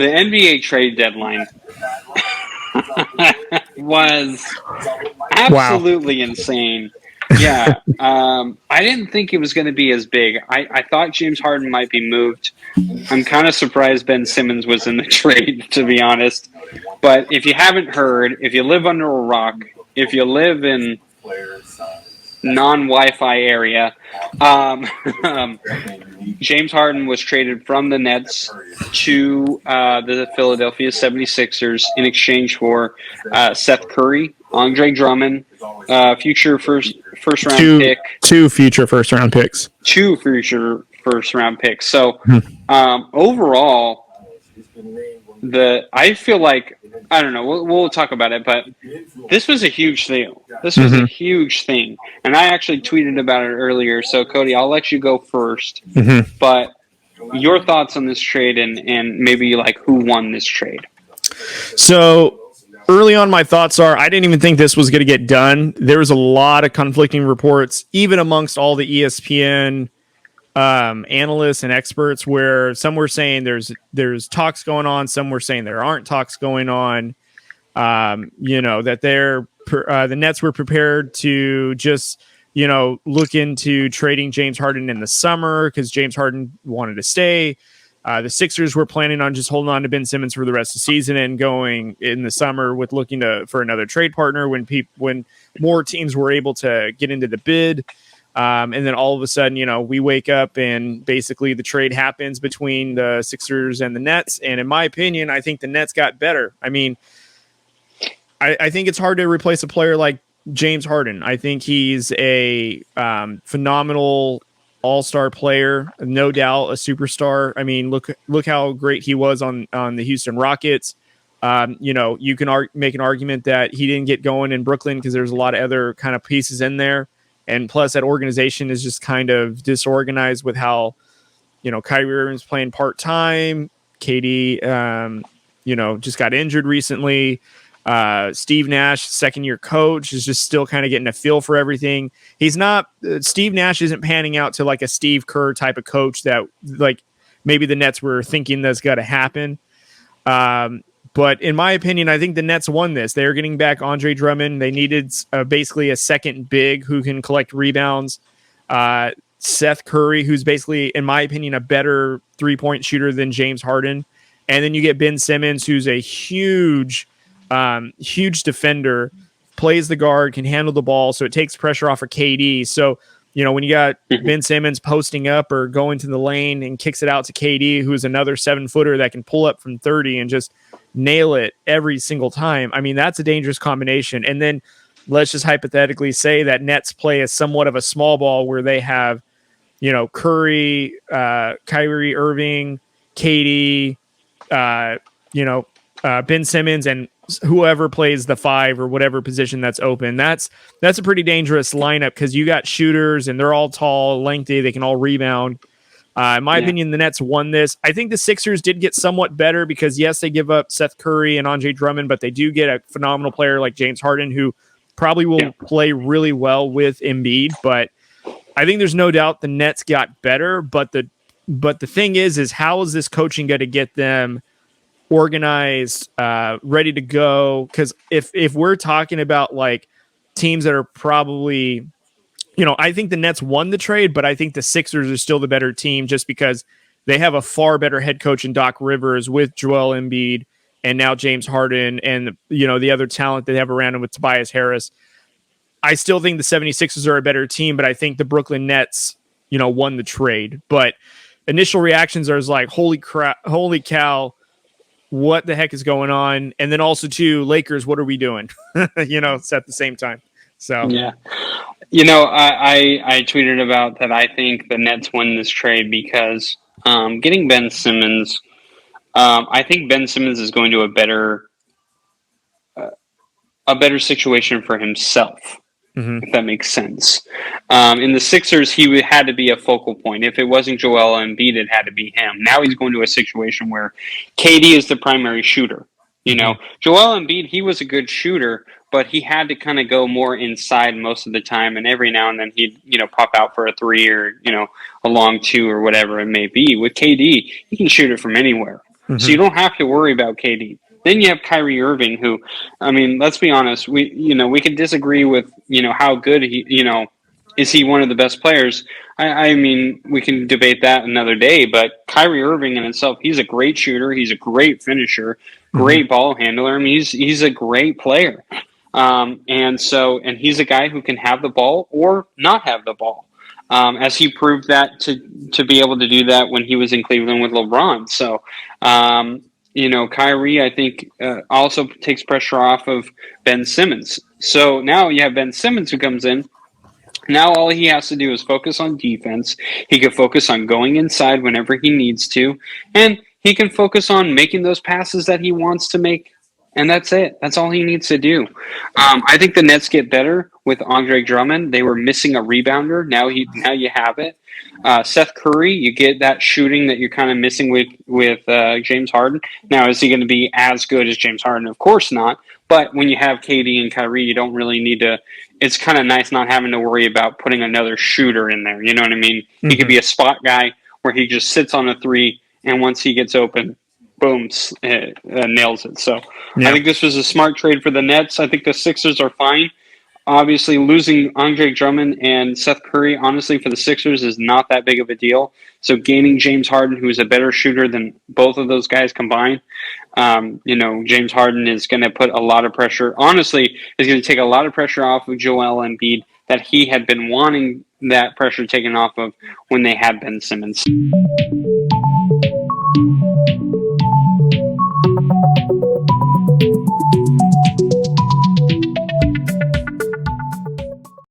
NBA trade deadline was Wow. absolutely insane. Yeah, I didn't think it was going to be as big. I thought James Harden might be moved. I'm kind of surprised Ben Simmons was in the trade, to be honest. But if you haven't heard, if you live under a rock, if you live in non-Wi-Fi area, James Harden was traded from the Nets to the Philadelphia 76ers in exchange for Seth Curry, Andre Drummond, future first round pick, two future first round picks. two future first round picks. So overall, I feel like, I don't know, we'll talk about it, but this was a huge deal. This was a huge thing. And I actually tweeted about it earlier. So, Cody, I'll let you go first. But your thoughts on this trade and maybe like who won this trade? So early on, my thoughts are I didn't even think this was going to get done. There was a lot of conflicting reports, even amongst all the ESPN analysts and experts, where some were saying there's talks going on, some were saying there aren't talks going on. That the Nets were prepared to just look into trading James Harden in the summer because James Harden wanted to stay. The Sixers were planning on just holding on to Ben Simmons for the rest of the season and going in the summer with looking for another trade partner when more teams were able to get into the bid. And then all of a sudden, we wake up and basically the trade happens between the Sixers and the Nets. And in my opinion, I think the Nets got better. I mean, I think it's hard to replace a player like James Harden. I think he's a phenomenal all-star player, no doubt a superstar. I mean, look how great he was on the Houston Rockets. You can make an argument that he didn't get going in Brooklyn because there's a lot of other kind of pieces in there. And plus that organization is just kind of disorganized with how, Kyrie Irving's playing part-time. KD, just got injured recently. Steve Nash, second-year coach, is just still kind of getting a feel for everything. Steve Nash isn't panning out to like a Steve Kerr type of coach that like maybe the Nets were thinking that's got to happen. But in my opinion, I think the Nets won this. They're getting back Andre Drummond. They needed basically a second big who can collect rebounds. Seth Curry, who's basically, in my opinion, a better three-point shooter than James Harden. And then you get Ben Simmons, who's a huge defender, plays the guard, can handle the ball, so it takes pressure off of KD. So, when you got Ben Simmons posting up or going to the lane and kicks it out to KD, who's another 7-footer that can pull up from 30 and just nail it every single time. I mean, that's a dangerous combination. And then let's just hypothetically say that Nets play as somewhat of a small ball where they have, Curry, Kyrie Irving, KD, Ben Simmons, and whoever plays the 5 or whatever position that's open. That's a pretty dangerous lineup because you got shooters and they're all tall, lengthy. They can all rebound. In my opinion, the Nets won this. I think the Sixers did get somewhat better because, yes, they give up Seth Curry and Andre Drummond, but they do get a phenomenal player like James Harden who probably will play really well with Embiid. But I think there's no doubt the Nets got better. But the thing is how is this coaching going to get them organized, ready to go? Because if we're talking about like teams that are probably, I think the Nets won the trade, but I think the Sixers are still the better team just because they have a far better head coach in Doc Rivers with Joel Embiid and now James Harden and the other talent they have around him with Tobias Harris. I still think the 76ers are a better team, but I think the Brooklyn Nets, won the trade. But initial reactions are like, holy cow, what the heck is going on? And then also too, Lakers, what are we doing? It's at the same time. So yeah, I tweeted about that. I think the Nets won this trade because getting Ben Simmons, I think Ben Simmons is going to a better situation for himself. If that makes sense. In the Sixers, he had to be a focal point. If it wasn't Joel Embiid, it had to be him. Now he's going to a situation where KD is the primary shooter. Joel Embiid, he was a good shooter, but he had to kind of go more inside most of the time. And every now and then he'd, pop out for a 3 or, a long 2 or whatever it may be. With KD, he can shoot it from anywhere. So you don't have to worry about KD. Then you have Kyrie Irving, who, I mean, let's be honest, we can disagree with, how good he, is he one of the best players? I mean, we can debate that another day, but Kyrie Irving in itself, he's a great shooter. He's a great finisher, great ball handler. I mean, he's a great player. And he's a guy who can have the ball or not have the ball. As he proved that to be able to do that when he was in Cleveland with LeBron. So, Kyrie, I think, also takes pressure off of Ben Simmons. So now you have Ben Simmons who comes in. Now all he has to do is focus on defense. He can focus on going inside whenever he needs to. And he can focus on making those passes that he wants to make. And that's it. That's all he needs to do. I think the Nets get better with Andre Drummond. They were missing a rebounder. Now you have it. Seth Curry, you get that shooting that you're kind of missing with James Harden. Now, is he going to be as good as James Harden? Of course not. But when you have KD and Kyrie, you don't really need to. It's kind of nice not having to worry about putting another shooter in there. You know what I mean? Mm-hmm. He could be a spot guy where he just sits on a three, and once he gets open, boom, nails it. So yeah. I think this was a smart trade for the Nets. I think the Sixers are fine. Obviously, losing Andre Drummond and Seth Curry, honestly, for the Sixers is not that big of a deal. So gaining James Harden, who is a better shooter than both of those guys combined, James Harden is going to put a lot of pressure. Honestly, is going to take a lot of pressure off of Joel Embiid that he had been wanting that pressure taken off of when they had Ben Simmons.